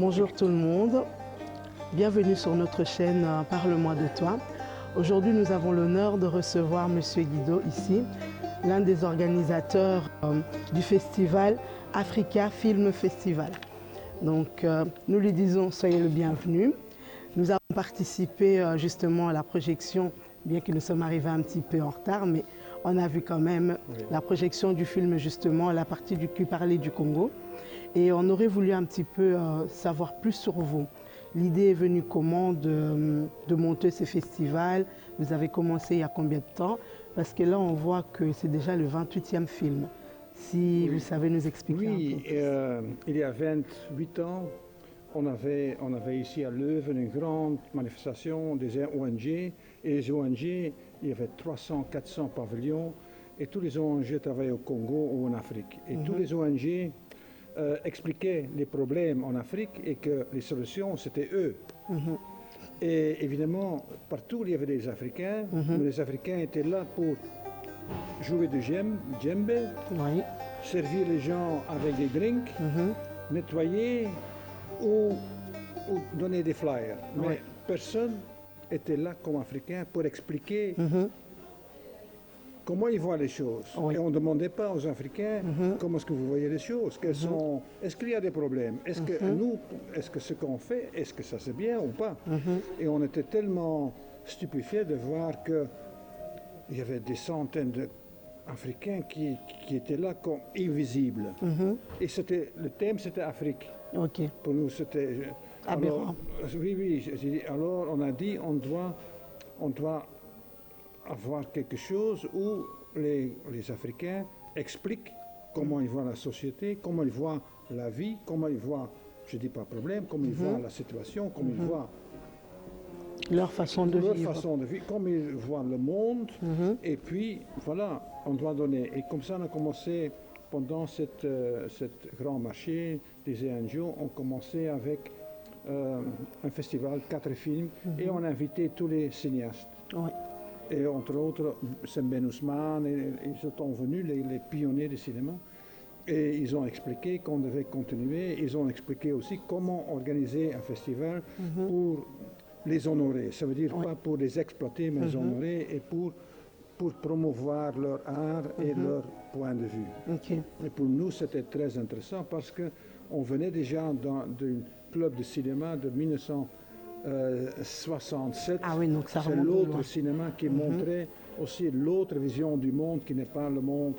Bonjour tout le monde, bienvenue sur notre chaîne Parle-moi de toi. Aujourd'hui nous avons l'honneur de recevoir Monsieur Guido ici, l'un des organisateurs du festival Africa Film Festival. Donc nous lui disons soyez le bienvenu. Nous avons participé justement à la projection, bien que nous sommes arrivés un petit peu en retard, mais on a vu quand même la projection du film justement, la partie qui parlait du Congo. Et on aurait voulu un petit peu savoir plus sur vous. L'idée est venue comment de monter ce festival? Vous avez commencé il y a combien de temps? Parce que là, on voit que c'est déjà le 28e film. Si vous savez nous expliquer un peu plus. Il y a 28 ans, on avait ici à Leuven une grande manifestation des ONG. Et les ONG, il y avait 300, 400 pavillons. Et tous les ONG travaillaient au Congo ou en Afrique. Et tous les ONG expliquaient les problèmes en Afrique et que les solutions, c'était eux. Et évidemment, partout il y avait des Africains, mais les Africains étaient là pour jouer du djembé, servir les gens avec des drinks, nettoyer ou donner des flyers. Mais personne n'était là comme Africain pour expliquer comment ils voient les choses. Et on ne demandait pas aux Africains comment est-ce que vous voyez les choses, est-ce qu'il y a des problèmes, est-ce que ce qu'on fait, est-ce que ça c'est bien ou pas. Et on était tellement stupéfiés de voir qu'il y avait des centaines d'Africains qui étaient là comme invisibles. Et le thème c'était Afrique. Pour nous c'était... aberrant. Alors on a dit on doit avoir quelque chose où les Africains expliquent comment ils voient la société, comment ils voient la vie, comment ils voient, je ne dis pas problème, comment ils voient la situation, comment ils voient leur façon de vivre, comment ils voient le monde. Et puis voilà, on doit donner. Et comme ça, on a commencé pendant cette grand marché des ONG, on commençait avec un festival, 4 films, et on a invité tous les cinéastes. Et entre autres, Ben Ousmane, ils sont venus, les pionniers du cinéma, et ils ont expliqué qu'on devait continuer. Ils ont expliqué aussi comment organiser un festival pour les honorer. Ça veut dire pas pour les exploiter, mais les honorer et pour promouvoir leur art et leur point de vue. Et pour nous, c'était très intéressant parce qu'on venait déjà d'un club de cinéma de 1967, c'est l'autre cinéma qui montrait aussi l'autre vision du monde qui n'est pas le monde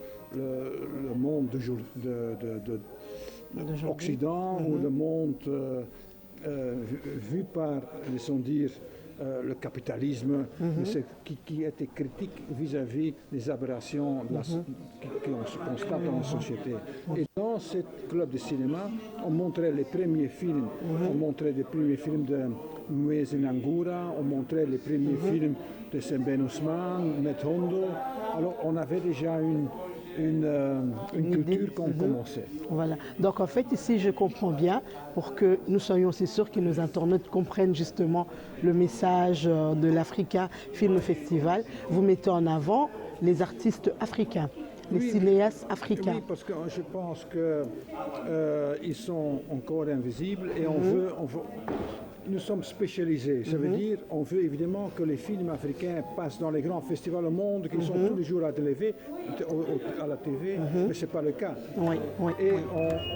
d'Occident ou le monde vu par, laissons dire, le capitalisme, qui était critique vis-à-vis des aberrations qu'on constate dans la société. Et dans ce club de cinéma, on montrait les premiers films, on montrait les premiers films de Moïse Nangura, on montrait les premiers films de Ben Ousmane, Methondo. Alors on avait déjà une culture qu'on commençait. Voilà. Donc en fait ici je comprends bien, pour que nous soyons aussi sûrs que nos internautes comprennent justement le message de l'Africa Film Festival, vous mettez en avant les artistes africains, les cinéastes africains. Oui, parce que je pense qu'ils sont encore invisibles et nous sommes spécialisés. Ça veut dire on veut évidemment que les films africains passent dans les grands festivals au monde, qui sont tous les jours à la TV, mais ce n'est pas le cas. Et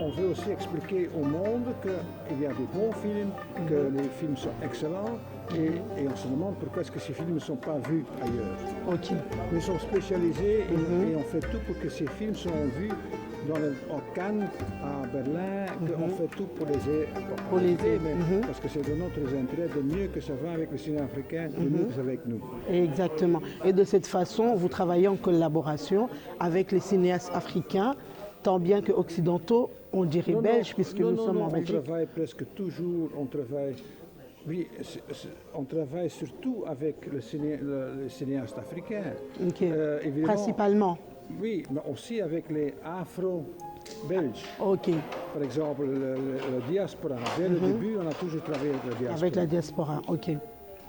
on veut aussi expliquer au monde qu'il y a des bons films, que les films sont excellents, et on se demande pourquoi est-ce que ces films ne sont pas vus ailleurs. Nous sommes spécialisés et on fait tout pour que ces films soient vus à Cannes, à Berlin, on fait tout pour les aider, parce que c'est de notre intérêt de mieux que ça va avec le cinéma africain, de mieux que ça va avec nous. Exactement. Et de cette façon, vous travaillez en collaboration avec les cinéastes africains, tant bien que occidentaux, on dirait belges, puisque nous sommes en Belgique. On travaille presque toujours, on travaille surtout avec le cinéaste africain. Principalement. Oui, mais aussi avec les afro-belges. Par exemple, la diaspora. Dès le début, on a toujours travaillé avec la diaspora. Avec la diaspora,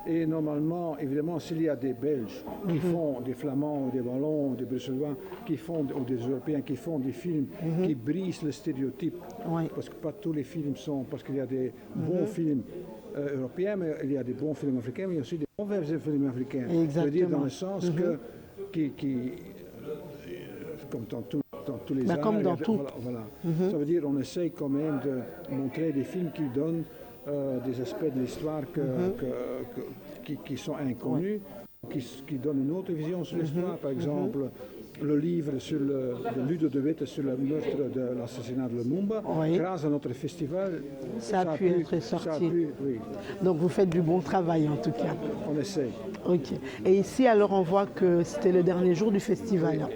Et normalement, évidemment, s'il y a des Belges qui font, des Flamands ou des Wallons ou des Bruxellois qui font, ou des Européens qui font des films qui brisent le stéréotype, parce que pas tous les films sont, parce qu'il y a des bons films européens, mais il y a des bons films africains, mais il y a aussi des mauvais films africains. Je veux dire dans le sens comme dans tous les arts, comme dans tout. Voilà. Ça veut dire qu'on essaye quand même de montrer des films qui donnent des aspects de l'histoire qui sont inconnus, qui donnent une autre vision sur l'histoire. Par exemple, le livre sur de Ludo de Witte sur le meurtre de l'assassinat de Lumumba, grâce à notre festival, ça a pu être sorti. Oui. Donc vous faites du bon travail en tout cas. On essaye. Ok. Et ici, alors, on voit que c'était le dernier jour du festival.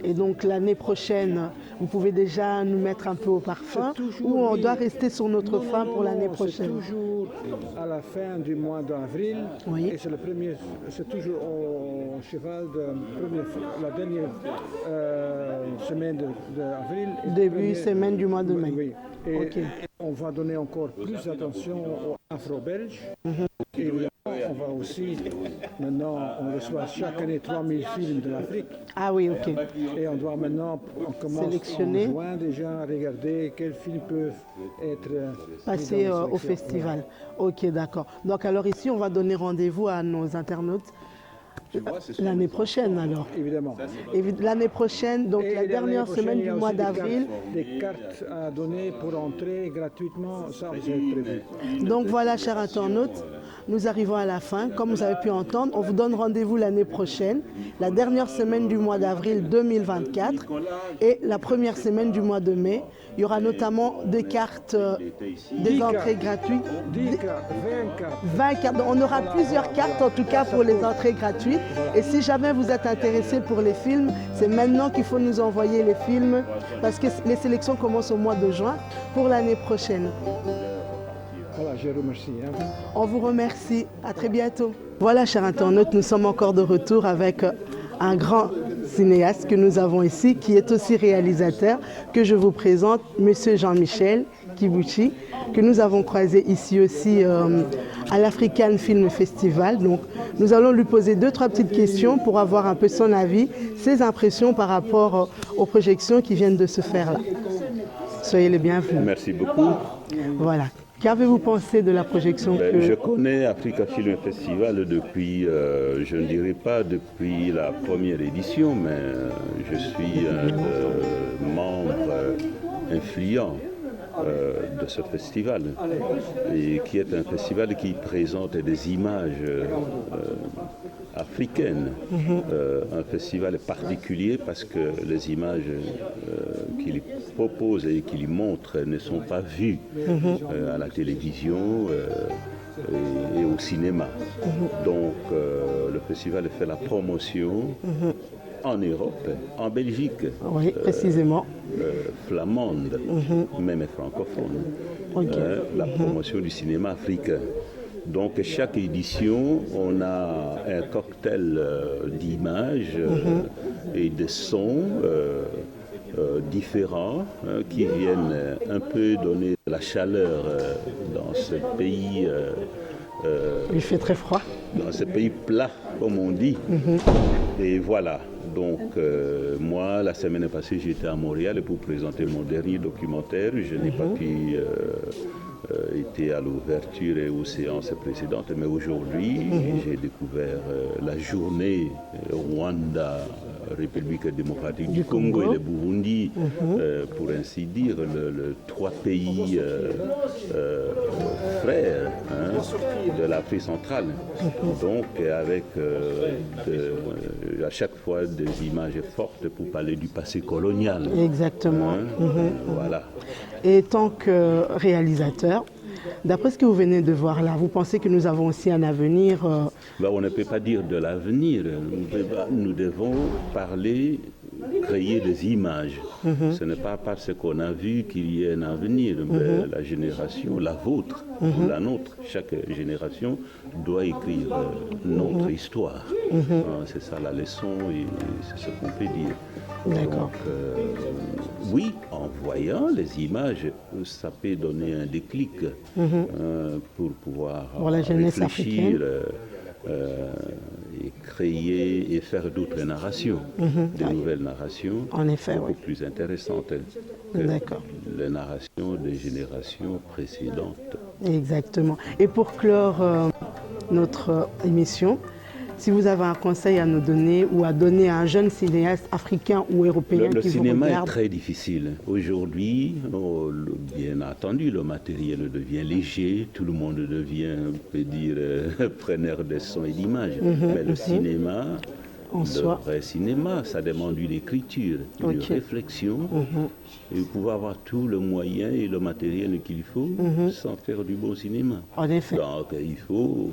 Et donc, l'année prochaine, vous pouvez déjà nous mettre un peu au parfum ou on doit rester sur notre faim pour l'année prochaine? C'est toujours à la fin du mois d'avril. Oui. Et c'est toujours au cheval de la dernière semaine d'avril. Début semaine du mois de mai. Oui. Et on va donner encore plus d'attention aux Afro-Belges. Et on va aussi, maintenant, on reçoit chaque année 3000 films de l'Afrique. Ah oui, ok. Et on doit maintenant, on commence sélectionner. en juin déjà à regarder quels films peuvent être passés au festival. Ok, d'accord. Donc alors ici, on va donner rendez-vous à nos internautes l'année prochaine alors. Évidemment. L'année prochaine, donc la dernière semaine du mois d'avril. Des cartes à donner pour entrer gratuitement, ça vous avez prévu. Donc voilà, chers internautes, nous arrivons à la fin. Comme vous avez pu entendre, on vous donne rendez-vous l'année prochaine, la dernière semaine du mois d'avril 2024 et la première semaine du mois de mai. Il y aura notamment des cartes, des entrées gratuites. 10 cartes, 20 cartes. 20 cartes. On aura plusieurs cartes en tout cas pour les entrées gratuites. Et si jamais vous êtes intéressé pour les films, c'est maintenant qu'il faut nous envoyer les films parce que les sélections commencent au mois de juin pour l'année prochaine. Voilà, je vous remercie. On vous remercie. À très bientôt. Voilà, chers internautes, nous sommes encore de retour avec un grand cinéaste que nous avons ici, qui est aussi réalisateur, que je vous présente, Monsieur Jean-Michel Kibouchi, que nous avons croisé ici aussi à l'African Film Festival. Donc, nous allons lui poser 2-3 petites questions pour avoir un peu son avis, ses impressions par rapport aux projections qui viennent de se faire là. Soyez les bienvenus. Merci beaucoup. Voilà. Qu'avez-vous pensé de la projection Je connais Africa Film Festival depuis, je ne dirais pas depuis la première édition, mais je suis un membre influent de ce festival, et qui est un festival qui présente des images africaines. Un festival particulier parce que les images qu'il propose et qu'il montre ne sont pas vues à la télévision et au cinéma. Donc le festival fait la promotion en Europe, en Belgique, oui, précisément. Flamande, même francophone, la promotion du cinéma africain. Donc chaque édition, on a un cocktail d'images et de sons différents qui viennent un peu donner de la chaleur dans ce pays. Il fait très froid. Dans ce pays plat, comme on dit. Et voilà. Donc moi, la semaine passée, j'étais à Montréal pour présenter mon dernier documentaire. Je n'ai pas pu été à l'ouverture et aux séances précédentes, mais aujourd'hui j'ai découvert la journée Rwanda, République démocratique du Congo et le Burundi, pour ainsi dire, le 3 pays frères de l'Afrique centrale. Donc avec à chaque fois des images fortes pour parler du passé colonial. Exactement. Voilà. Et tant que réalisateur, d'après ce que vous venez de voir là, vous pensez que nous avons aussi un avenir On ne peut pas dire de l'avenir. Nous devons parler, créer des images. Ce n'est pas parce qu'on a vu qu'il y ait un avenir. Mais la génération, la vôtre, la nôtre, chaque génération doit écrire notre histoire. C'est ça la leçon et c'est ce qu'on peut dire. D'accord. Donc, oui, en voyant les images, ça peut donner un déclic pour pouvoir pour la jeunesse réfléchir africaine. et créer et faire d'autres narrations, des nouvelles narrations, En effet, beaucoup oui. plus intéressantes que D'accord. les narrations des générations précédentes. Exactement. Et pour clore notre émission, si vous avez un conseil à nous donner ou à donner à un jeune cinéaste africain ou européen Le qui vous cinéma est regarde. très difficile. Aujourd'hui, bien entendu, le matériel devient léger, tout le monde devient, on peut dire, preneur de sons et d'images. Mais le cinéma, soi. vrai cinéma, ça demande une écriture, une Ok. réflexion, et pouvoir avoir tout le moyen et le matériel qu'il faut sans faire du bon cinéma. En effet. Donc il faut,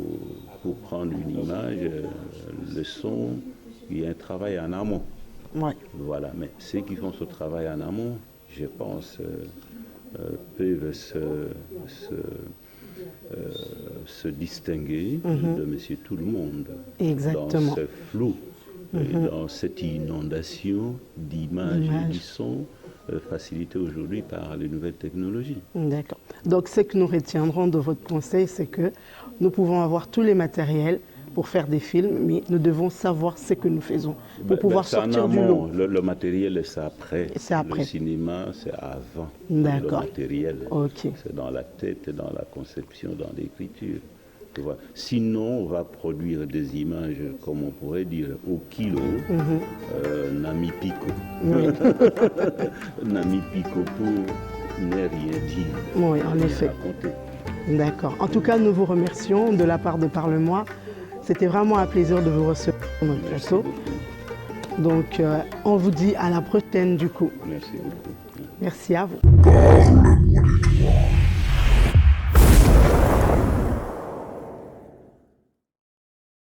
pour prendre une image, le son, il y a un travail en amont. Ouais. Voilà, mais ceux qui font ce travail en amont, je pense, peuvent se distinguer de Monsieur Tout-le-Monde. Exactement. Dans ce flou, et dans cette inondation d'images et de sons facilitée aujourd'hui par les nouvelles technologies. D'accord. Donc, ce que nous retiendrons de votre conseil, c'est que nous pouvons avoir tous les matériels pour faire des films, mais nous devons savoir ce que nous faisons pour pouvoir c'est en sortir du amont. lot. Le matériel, c'est après. C'est après. Le cinéma, c'est avant. D'accord. Le matériel, Ok. c'est dans la tête, dans la conception, dans l'écriture. Tu vois. Sinon, on va produire des images, comme on pourrait dire, au kilo, Nami Pico. Nami Pico pour ne rien dire. Oui, en rien effet. raconter. D'accord. En tout cas, nous vous remercions de la part de Parle-moi. C'était vraiment un plaisir de vous recevoir sur notre plateau. Donc, on vous dit à la prochaine du coup. Merci beaucoup. Merci à vous.